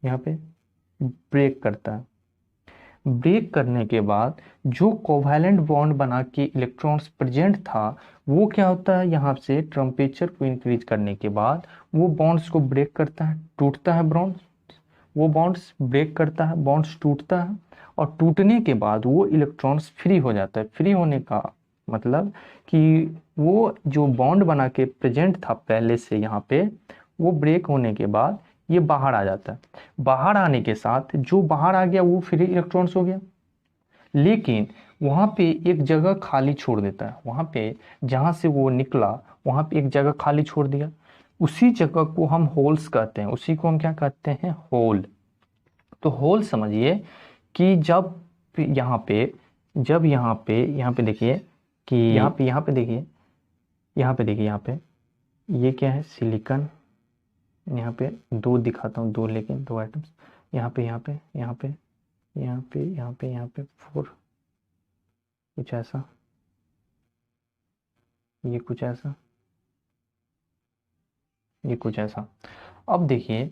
यहाँ पे ब्रेक करता है। ब्रेक करने के बाद जो कोवैलेंट बॉन्ड बना के इलेक्ट्रॉन्स प्रेजेंट था वो क्या होता है, यहाँ से टेम्परेचर को इंक्रीज करने के बाद वो बॉन्ड्स को ब्रेक करता है, टूटता है बॉन्ड्स, वो बॉन्ड्स ब्रेक करता है, बॉन्ड्स टूटता है, और टूटने के बाद वो इलेक्ट्रॉन्स फ्री हो जाता है। फ्री होने का मतलब कि वो जो बॉन्ड बना के प्रेजेंट था पहले से यहाँ पे, वो ब्रेक होने के बाद ये बाहर आ जाता है। बाहर आने के साथ जो बाहर आ गया वो फ्री इलेक्ट्रॉन्स हो गया, लेकिन वहाँ पे एक जगह खाली छोड़ देता है। वहाँ पे जहाँ से वो निकला वहाँ पे एक जगह खाली छोड़ दिया, उसी जगह को हम होल्स कहते हैं, उसी को हम क्या कहते हैं, होल। तो होल समझिए कि जब यहाँ पे देखिए कि यहाँ पे देखिए ये क्या है, सिलिकॉन। यहाँ पे दो दिखाता हूँ, लेकिन दो आइटम्स यहाँ पे 4, कुछ ऐसा, ये कुछ ऐसा। अब देखिए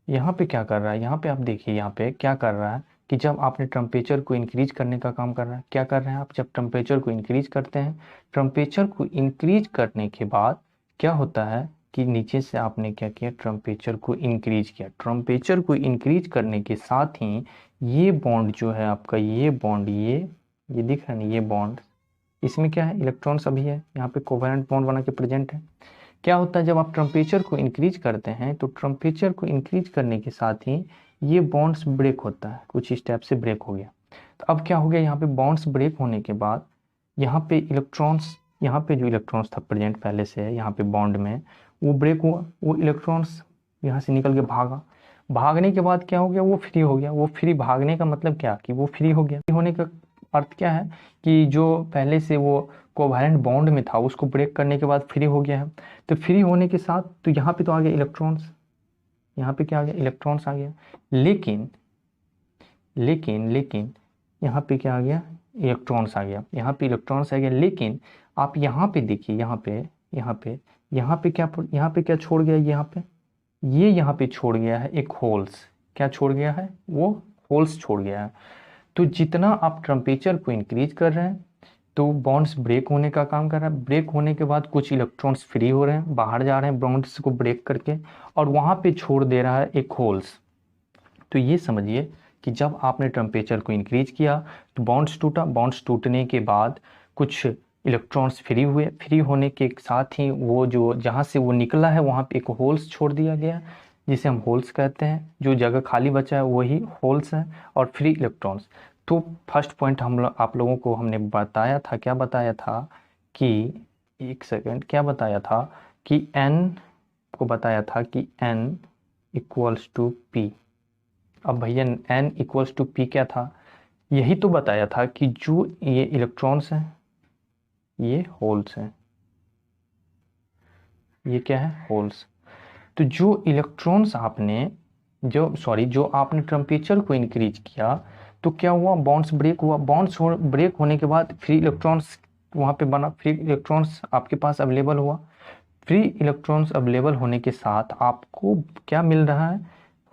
यहाँ पे क्या कर रहा है, यहाँ पे आप देखिए यहाँ पे क्या कर रहा है कि जब आपने टेम्परेचर को इंक्रीज करने का काम कर रहा है, क्या कर रहे हैं आप, जब टेम्परेचर को इंक्रीज करते हैं, टेम्परेचर को इंक्रीज करने के बाद क्या होता है कि नीचे से आपने क्या किया, टेम्परेचर को इंक्रीज किया। टेम्परेचर को इंक्रीज करने के साथ ही ये बॉन्ड जो है आपका, ये बॉन्ड, ये दिख रहा है ना, ये बॉन्ड, इसमें क्या है, इलेक्ट्रॉन्स अभी है, यहाँ पे कोवेलेंट बॉन्ड बना के प्रेजेंट है। क्या होता है जब आप टेम्परेचर को इंक्रीज करते हैं, तो टेम्परेचर को इंक्रीज करने के साथ ही ये बॉन्ड्स ब्रेक होता है, कुछ स्टेप से ब्रेक हो गया। तो अब क्या हो गया, यहाँ पे बॉन्ड्स ब्रेक होने के बाद यहाँ पे इलेक्ट्रॉन्स, यहाँ पे जो इलेक्ट्रॉन्स था प्रेजेंट पहले से है यहाँ पे बॉन्ड में, वो ब्रेक हुआ, वो इलेक्ट्रॉन्स यहाँ से निकल के भागा। भागने के बाद क्या हो गया, वो फ्री हो गया। वो फ्री, भागने का मतलब क्या कि वो फ्री हो गया। फ्री होने का अर्थ क्या है कि जो पहले से वो कोवैलेंट बॉन्ड में था उसको ब्रेक करने के बाद फ्री हो गया है। तो फ्री होने के साथ तो यहाँ पे तो आ गया इलेक्ट्रॉन्स, यहाँ पे क्या आ गया, इलेक्ट्रॉन्स आ गया। लेकिन यहाँ पे क्या आ गया, इलेक्ट्रॉन्स आ गया, यहाँ पे इलेक्ट्रॉन्स आ गया। लेकिन आप यहाँ पे देखिए, यहाँ पे क्या छोड़ गया, यहाँ पे छोड़ गया है एक होल्स। क्या छोड़ गया है, वो होल्स छोड़ गया है। तो जितना आप टेम्परेचर को इंक्रीज कर रहे हैं तो बॉन्ड्स ब्रेक होने का काम कर रहा है। ब्रेक होने के बाद कुछ इलेक्ट्रॉन्स फ्री हो रहे हैं, बाहर जा रहे हैं बॉन्ड्स को ब्रेक करके, और वहाँ पे छोड़ दे रहा है एक होल्स। तो ये समझिए कि जब आपने टेम्परेचर को इंक्रीज किया तो बॉन्ड्स टूटा, बॉन्ड्स टूटने के बाद कुछ इलेक्ट्रॉन्स फ्री हुए। फ्री होने के साथ ही वो जो जहाँ से वो निकला है वहाँ पे एक होल्स छोड़ दिया गया, जिसे हम होल्स कहते हैं। जो जगह खाली बचा है वही होल्स है और फ्री इलेक्ट्रॉन्स। तो फर्स्ट पॉइंट आप लोगों को हमने बताया था, क्या बताया था कि, एक सेकेंड, क्या बताया था कि n को बताया था कि n इक्वल्स टू पी। अब भैया n इक्वल्स टू पी क्या था, यही तो बताया था कि जो ये इलेक्ट्रॉन्स हैं ये होल्स हैं, ये क्या है, होल्स। तो जो इलेक्ट्रॉन्स आपने जो आपने टेम्परेचर को इंक्रीज किया तो क्या हुआ, बॉन्ड्स ब्रेक हुआ। बॉन्ड्स ब्रेक होने के बाद फ्री इलेक्ट्रॉन्स वहाँ पे बना, फ्री इलेक्ट्रॉन्स आपके पास अवेलेबल हुआ। फ्री इलेक्ट्रॉन्स अवेलेबल होने के साथ आपको क्या मिल रहा है,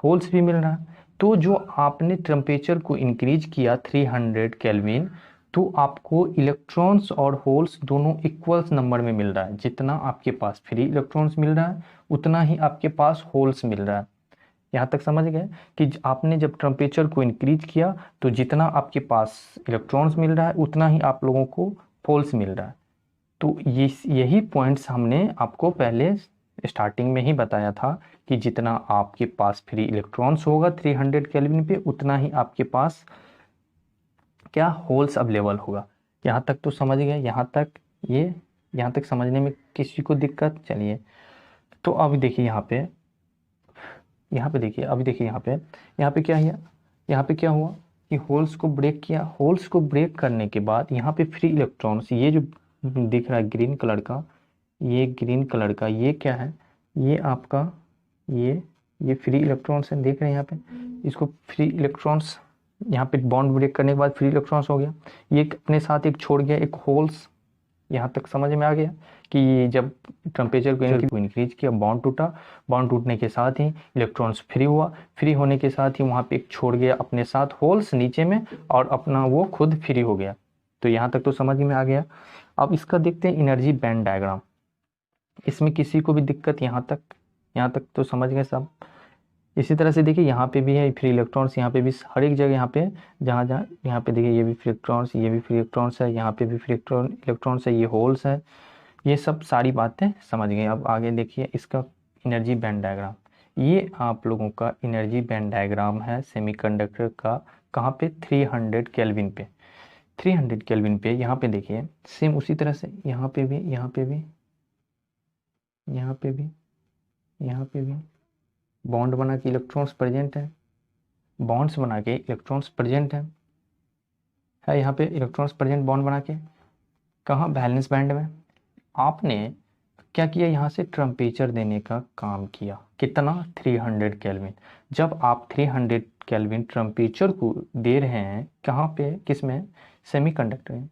होल्स भी मिल रहा है। तो जो आपने टेम्परेचर को इंक्रीज किया 300 केल्विन, तो आपको इलेक्ट्रॉन्स और होल्स दोनों इक्वल्स नंबर में मिल रहा है। जितना आपके पास फ्री इलेक्ट्रॉन्स मिल रहा है उतना ही आपके पास होल्स मिल रहा है। यहाँ तक समझ गए कि आपने जब टेम्परेचर को इंक्रीज किया तो जितना आपके पास इलेक्ट्रॉन्स मिल रहा है उतना ही आप लोगों को होल्स मिल रहा है। तो यही पॉइंट्स हमने आपको पहले स्टार्टिंग में ही बताया था कि जितना आपके पास फ्री इलेक्ट्रॉन्स होगा 300 केल्विन पे उतना ही आपके पास क्या, होल्स अवेलेबल होगा। यहाँ तक तो समझ गए, यहाँ तक समझने में किसी को दिक्कत, चलिए। तो अब देखिए यहाँ पे देखिए, अभी देखिए यहाँ पे क्या है, यहाँ पे क्या हुआ कि होल्स को ब्रेक किया। होल्स को ब्रेक करने के बाद यहाँ पे फ्री इलेक्ट्रॉन्स, ये जो दिख रहा है ग्रीन कलर का, ये क्या है, ये आपका ये फ्री इलेक्ट्रॉन्स है, देख रहे हैं यहाँ पे। इसको फ्री इलेक्ट्रॉन्स, यहाँ पे बॉन्ड ब्रेक करने के बाद फ्री इलेक्ट्रॉन्स हो गया। ये अपने साथ एक छोड़ गया, एक होल्स। यहाँ तक समझ में आ गया कि जब टेम्परेचर को इंक्रीज किया, बॉन्ड टूटा, बॉन्ड टूटने के साथ ही इलेक्ट्रॉन्स फ्री हुआ। फ्री होने के साथ ही वहाँ पे एक छोड़ गया अपने साथ होल्स नीचे में, और अपना वो खुद फ्री हो गया। तो यहाँ तक तो समझ में आ गया। अब इसका देखते हैं एनर्जी बैंड डायग्राम। इसमें किसी को भी दिक्कत, यहाँ तक तो समझ गए सब। इसी तरह से देखिए यहाँ पे भी है फ्री इलेक्ट्रॉन्स, यहाँ पे भी हर एक जगह, यहाँ पे जहाँ यहाँ पे देखिए ये भी फ्री इलेक्ट्रॉन्स, ये भी फ्री इलेक्ट्रॉन्स है, यहाँ पे भी फ्री इलेक्ट्रॉन्स है, ये होल्स है। ये सब सारी बातें समझ गए। अब आगे देखिए इसका एनर्जी बैंड डायग्राम। ये आप लोगों का एनर्जी बैंड डायग्राम है सेमीकंडक्टर का। कहाँ पे, 300 केल्विन पे। 300 केल्विन पे यहाँ पे देखिए सेम उसी तरह से यहाँ पे भी, बॉन्ड बना के इलेक्ट्रॉन्स प्रेजेंट है, बॉन्ड्स बना के इलेक्ट्रॉन्स प्रेजेंट है यहाँ पे इलेक्ट्रॉन्स प्रेजेंट बॉन्ड बना के। कहाँ, वैलेंस बैंड में। आपने क्या किया, यहाँ से टेम्परेचर देने का काम किया, कितना, 300 केल्विन। जब आप 300 केल्विन टेम्परेचर को दे रहे हैं, कहाँ पे, किस में, सेमीकंडक्टर में।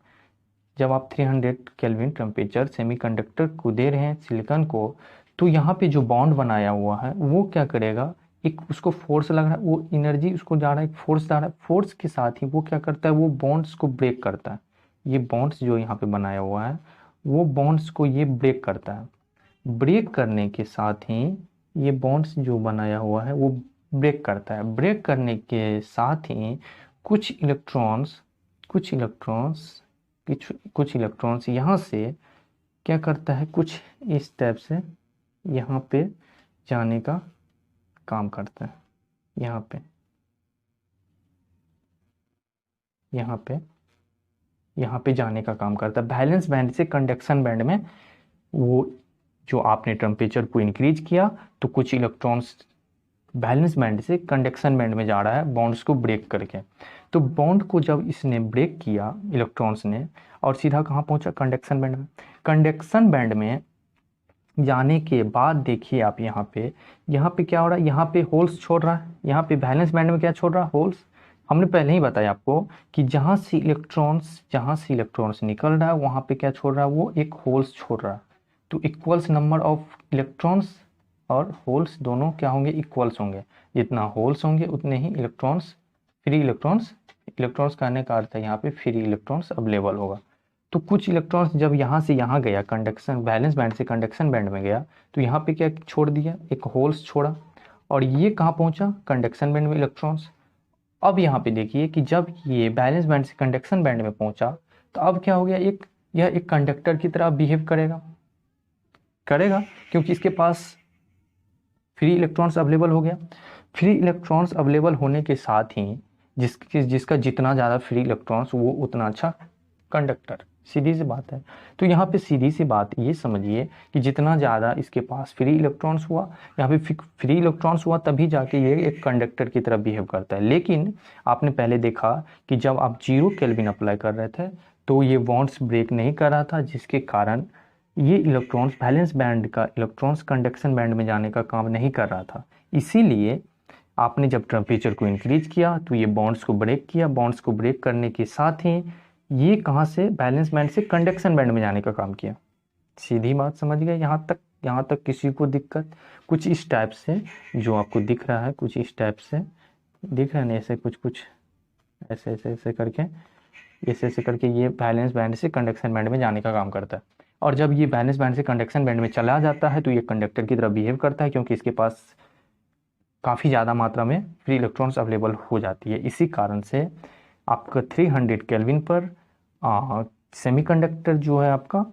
जब आप 300 केल्विन टेम्परेचर सेमीकंडक्टर को दे रहे हैं, सिलिकॉन को, तो यहाँ पे जो बॉन्ड बनाया हुआ है वो क्या करेगा, एक उसको फोर्स लग रहा है, वो एनर्जी उसको जा रहा है, एक फोर्स जा रहा है, फोर्स के साथ ही वो क्या करता है, वो बॉन्ड्स को ब्रेक करता है। ये बॉन्ड्स जो यहाँ पे बनाया हुआ है वो बॉन्ड्स को ये ब्रेक करता है। ब्रेक करने के साथ ही ये बॉन्ड्स जो बनाया हुआ है वो ब्रेक करता है। ब्रेक करने के साथ ही कुछ इलेक्ट्रॉन्स कुछ इलेक्ट्रॉन्स यहाँ से क्या करता है, कुछ इस टाइप से यहाँ पे जाने का काम करता है। यहाँ पे जाने का काम करता है। बैलेंस बैंड से कंडक्शन बैंड में वो जो आपने टेम्परेचर को इंक्रीज किया तो कुछ इलेक्ट्रॉन्स बैलेंस बैंड से कंडक्शन बैंड में जा रहा है बॉन्ड्स को ब्रेक करके। तो बॉन्ड को जब इसने ब्रेक किया इलेक्ट्रॉन्स ने और सीधा कहाँ पहुंचा, कंडक्शन बैंड में। कंडक्शन बैंड में जाने के बाद देखिए आप यहाँ पे क्या हो रहा है, यहाँ पे होल्स छोड़ रहा है। यहाँ पे बैलेंस बैंड में क्या छोड़ रहा है, होल्स। हमने पहले ही बताया आपको कि जहाँ से इलेक्ट्रॉन्स निकल रहा है वहाँ पे क्या छोड़ रहा है, वो एक होल्स छोड़ रहा है। तो इक्वल्स नंबर ऑफ इलेक्ट्रॉन्स और होल्स दोनों क्या होंगे, इक्वल्स होंगे। जितना होल्स होंगे उतने ही इलेक्ट्रॉन्स, फ्री इलेक्ट्रॉन्स कहने का अर्थ है यहाँ पे फ्री इलेक्ट्रॉन्स अवेलेबल होगा। तो कुछ इलेक्ट्रॉन्स जब यहाँ से यहाँ गया, कंडक्शन बैलेंस बैंड से कंडक्शन बैंड में गया, तो यहाँ पे क्या छोड़ दिया, एक होल्स छोड़ा। और ये कहाँ पहुँचा, कंडक्शन बैंड में इलेक्ट्रॉन्स। अब यहाँ पे देखिए कि जब ये बैलेंस बैंड से कंडक्शन बैंड में पहुँचा तो अब क्या हो गया, यह एक कंडक्टर की तरह बिहेव करेगा क्योंकि इसके पास फ्री इलेक्ट्रॉन्स अवेलेबल हो गया। फ्री इलेक्ट्रॉन्स अवेलेबल होने के साथ ही जिसका जितना ज़्यादा फ्री इलेक्ट्रॉन्स वो उतना अच्छा कंडक्टर। सीधी सी बात है। तो यहाँ पे सीधी सी बात ये समझिए कि जितना ज़्यादा इसके पास फ्री इलेक्ट्रॉन्स हुआ, यहाँ पे फ्री इलेक्ट्रॉन्स हुआ तभी जाके ये एक कंडक्टर की तरह बिहेव करता है। लेकिन आपने पहले देखा कि जब आप 0 केल्विन अप्लाई कर रहे थे तो ये बॉन्ड्स ब्रेक नहीं कर रहा था, जिसके कारण ये इलेक्ट्रॉन्स बैलेंस बैंड का इलेक्ट्रॉन्स कंडक्शन बैंड में जाने का काम नहीं कर रहा था। इसीलिए आपने जब टेम्परेचर को इंक्रीज किया तो ये बॉन्ड्स को ब्रेक किया। बॉन्ड्स को ब्रेक करने के साथ ही ये कहाँ से, बैलेंस बैंड से कंडक्शन बैंड में जाने का काम किया। सीधी बात समझ गए यहाँ तक किसी को दिक्कत? कुछ इस टाइप से जो आपको दिख रहा है, कुछ इस टाइप से दिख रहा है ना, ऐसे कुछ ऐसे करके ये बैलेंस बैंड से कंडक्शन बैंड में जाने का काम करता है। और जब ये बैलेंस बैंड से कंडक्शन बैंड में चला जाता है तो ये कंडक्टर की तरह बिहेव करता है, क्योंकि इसके पास काफ़ी ज़्यादा मात्रा में फ्री इलेक्ट्रॉन्स अवेलेबल हो जाती है। इसी कारण से आपका 300 केल्विन पर सेमीकंडक्टर जो है आपका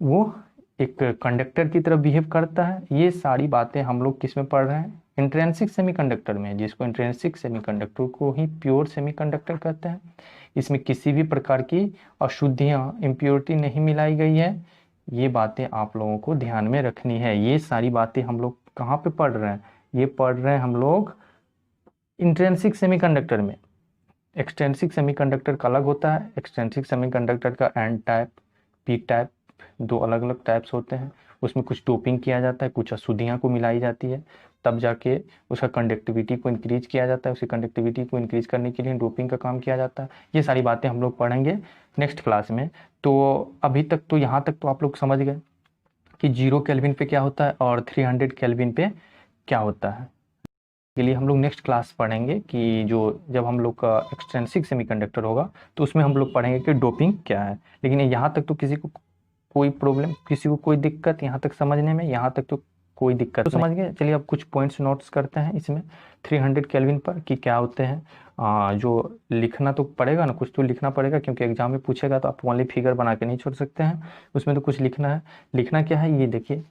वो एक कंडक्टर की तरह बिहेव करता है। ये सारी बातें हम लोग किस में पढ़ रहे हैं, इंट्रिंसिक सेमीकंडक्टर में, जिसको इंट्रिंसिक सेमीकंडक्टर को ही प्योर सेमीकंडक्टर कहते हैं। इसमें किसी भी प्रकार की अशुद्धियाँ, इम्प्योरिटी नहीं मिलाई गई है। ये बातें आप लोगों को ध्यान में रखनी है। ये सारी बातें हम लोग कहाँ पे पढ़ रहे हैं, ये पढ़ रहे हैं हम लोग इंट्रिंसिक सेमीकंडक्टर में। एक्सट्रिंसिक सेमीकंडक्टर का अलग होता है। एक्सट्रिंसिक सेमीकंडक्टर का एन टाइप, पी टाइप, दो अलग अलग टाइप्स होते हैं। उसमें कुछ डोपिंग किया जाता है, कुछ अशुद्धियाँ को मिलाई जाती है, तब जाके उसका कंडक्टिविटी को इंक्रीज किया जाता है। उसकी कंडक्टिविटी को इंक्रीज करने के लिए डोपिंग का काम किया जाता है। ये सारी बातें हम लोग पढ़ेंगे नेक्स्ट क्लास में। तो अभी तक तो यहाँ तक तो आप लोग समझ गए कि 0 केल्विन पे क्या होता है और 300 केल्विन पे क्या होता है। के लिए हम लोग नेक्स्ट क्लास पढ़ेंगे कि जब हम लोग का एक्सट्रिंसिक सेमीकंडक्टर होगा तो उसमें हम लोग पढ़ेंगे कि डोपिंग क्या है। लेकिन यहाँ तक तो किसी को कोई प्रॉब्लम, किसी को कोई दिक्कत यहाँ तक समझने में? यहाँ तक तो कोई दिक्कत तो समझ गए। चलिए अब कुछ पॉइंट्स नोट्स करते हैं इसमें 300 केल्विन पर कि क्या होते हैं। जो लिखना तो पड़ेगा ना, कुछ तो लिखना पड़ेगा, क्योंकि एग्जाम में पूछेगा तो आप ओनली फिगर बना के नहीं छोड़ सकते हैं, उसमें तो कुछ लिखना है। लिखना क्या है ये देखिए।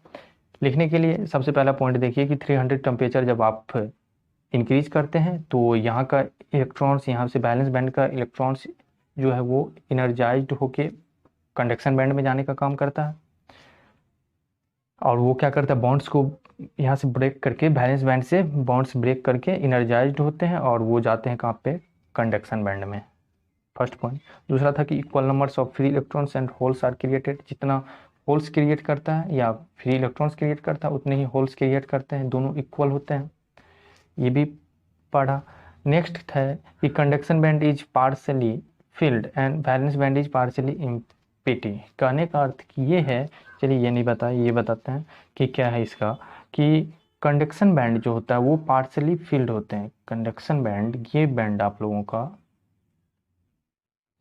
लिखने के लिए सबसे पहला पॉइंट देखिए कि 300 टेम्परेचर जब आप इंक्रीज करते हैं तो यहाँ का इलेक्ट्रॉन्स, यहाँ से बैलेंस बैंड का इलेक्ट्रॉन्स जो है वो इनर्जाइज्ड होके कंडक्शन बैंड में जाने का काम करता है। और वो क्या करता है, बॉन्ड्स को यहाँ से ब्रेक करके, बैलेंस बैंड से बॉन्ड्स ब्रेक करके इनर्जाइज्ड होते हैं और वो जाते हैं कहाँ पे, कंडक्शन बैंड में। First point. दूसरा था कि equal numbers of free electrons and holes are created. जितना होल्स क्रिएट करता है या फ्री इलेक्ट्रॉन्स क्रिएट करता है उतने ही होल्स क्रिएट करते हैं, दोनों इक्वल होते हैं। ये भी पढ़ा। नेक्स्ट है कि conduction band is partially filled and balance band is partially empty. कहने का अर्थ कि ये है, चलिए ये नहीं बताया, ये बताते हैं कि क्या है इसका, कि कंडक्शन बैंड जो होता है वो पार्शली फिल्ड होते हैं। कंडक्शन बैंड, ये बैंड आप लोगों का,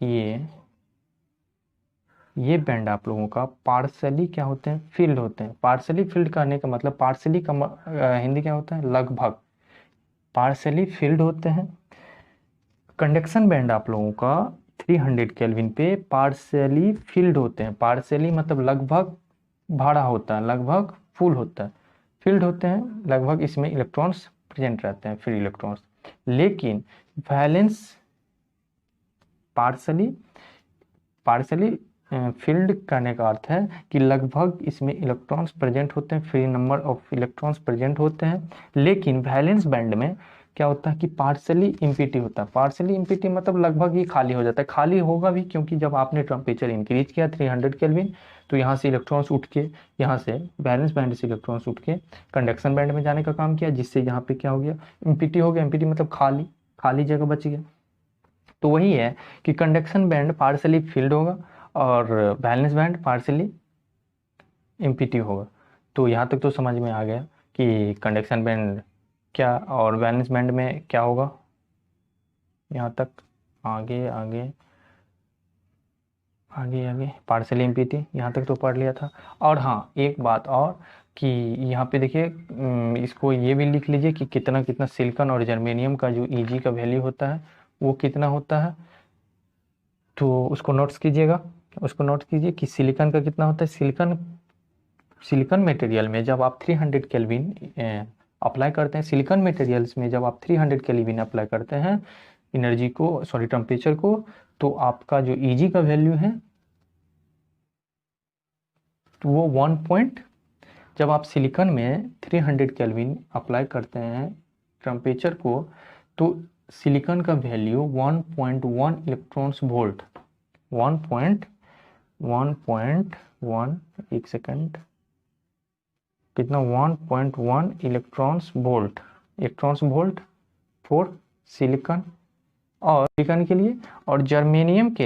ये बैंड आप लोगों का पार्शली क्या होते हैं, फिल्ड होते हैं। पार्शली फिल्ड कहने का मतलब, पार्शली का हिंदी क्या होता है, लगभग। पार्शली फिल्ड होते हैं। कंडक्शन बैंड आप लोगों का 300 केल्विन पे पार्शली फिल्ड होते हैं। पार्शली मतलब लगभग भरा होता है, लगभग फुल होता है। फिल्ड होते हैं लगभग, इसमें इलेक्ट्रॉन्स प्रेजेंट रहते हैं, फ्री इलेक्ट्रॉन्स। लेकिन वैलेंस पार्शली फील्ड करने का अर्थ है कि लगभग इसमें इलेक्ट्रॉन्स प्रेजेंट होते हैं, free number of electrons present होते हैं। लेकिन वैलेंस बैंड में क्या होता है कि पार्शली इम्पिटी होता है। पार्शली इम्पिटी मतलब लगभग ही खाली हो जाता है। खाली होगा भी क्योंकि जब आपने टेम्परेचर इंक्रीज किया 300 केल्विन, तो यहाँ से इलेक्ट्रॉन्स उठ के, यहाँ से वैलेंस बैंड से इलेक्ट्रॉन्स उठ के कंडक्शन बैंड में जाने का काम किया, जिससे यहाँ पे क्या हो गया, इम्पिटी हो गया। इम्पिटी मतलब खाली, खाली जगह बच गया। तो वही है कि कंडक्शन बैंड पार्शली फिल्ड होगा और वैलेंस बैंड पार्शली इम्पिटी होगा। तो यहाँ तक तो समझ में आ गया कि कंडक्शन बैंड क्या और वैलेंस बैंड में क्या होगा। यहाँ तक आगे आगे आगे आगे पार्शली इम्पिटी यहाँ तक तो पढ़ लिया था। और हाँ, एक बात और कि यहाँ पे देखिए, इसको ये भी लिख लीजिए कि कितना कितना सिलिकॉन और जर्मेनियम का जो Eg का वैल्यू होता है वो कितना होता है। तो उसको नोट्स कीजिएगा, उसको नोट कीजिए कि सिलिकॉन का कितना होता है। सिलिकॉन मटेरियल में जब आप 300 केल्विन अप्लाई करते हैं, सिलिकॉन मटेरियल्स में जब आप 300 केल्विन अप्लाई करते हैं एनर्जी को, सॉरी टेम्परेचर को, तो आपका जो Eg का वैल्यू है तो वो जब आप सिलिकॉन में 300 केल्विन अप्लाई करते हैं टेम्परेचर को, तो सिलिकॉन का वैल्यू 1.1 इलेक्ट्रॉन्स वोल्ट, 1.1 एक सेकंड, कितना, 1.1 इलेक्ट्रॉन्स वोल्ट फॉर सिलिकॉन। और सिलिकॉन के लिए, और जर्मेनियम के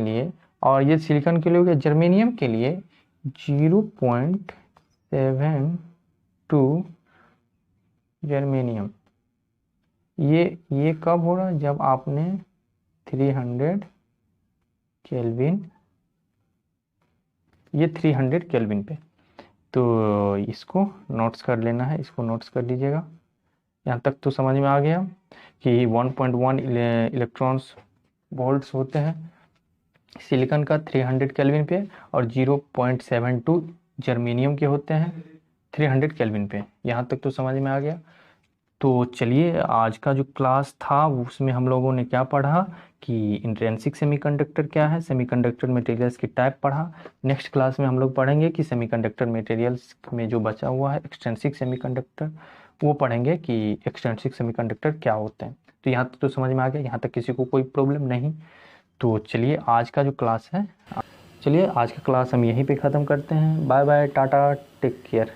लिए, और ये सिलिकॉन के लिए हो गया। जर्मेनियम के लिए 0.72 जर्मेनियम। ये कब हो रहा है, जब आपने 300 केल्विन, ये 300 केल्विन पे। तो इसको नोट्स कर लेना है, इसको नोट्स कर लीजिएगा। यहाँ तक तो समझ में आ गया कि 1.1 इलेक्ट्रॉन्स वोल्ट्स होते हैं सिलिकॉन का 300 केल्विन पे, और 0.72 जर्मेनियम के होते हैं 300 केल्विन पे। यहाँ तक तो समझ में आ गया। तो चलिए, आज का जो क्लास था उसमें हम लोगों ने क्या पढ़ा कि इंट्रिंसिक सेमीकंडक्टर क्या है, सेमीकंडक्टर मटेरियल्स की टाइप पढ़ा। नेक्स्ट क्लास में हम लोग पढ़ेंगे कि सेमीकंडक्टर मटेरियल्स में जो बचा हुआ है एक्सट्रिंसिक सेमीकंडक्टर, वो पढ़ेंगे कि एक्सट्रिंसिक सेमीकंडक्टर क्या होते हैं। तो यहाँ तक तो समझ में आ गया, यहाँ तक किसी को कोई प्रॉब्लम नहीं। तो चलिए, आज का जो क्लास है, चलिए आज का क्लास हम यहीं पे ख़त्म करते हैं। Bye bye, ta ta, take care.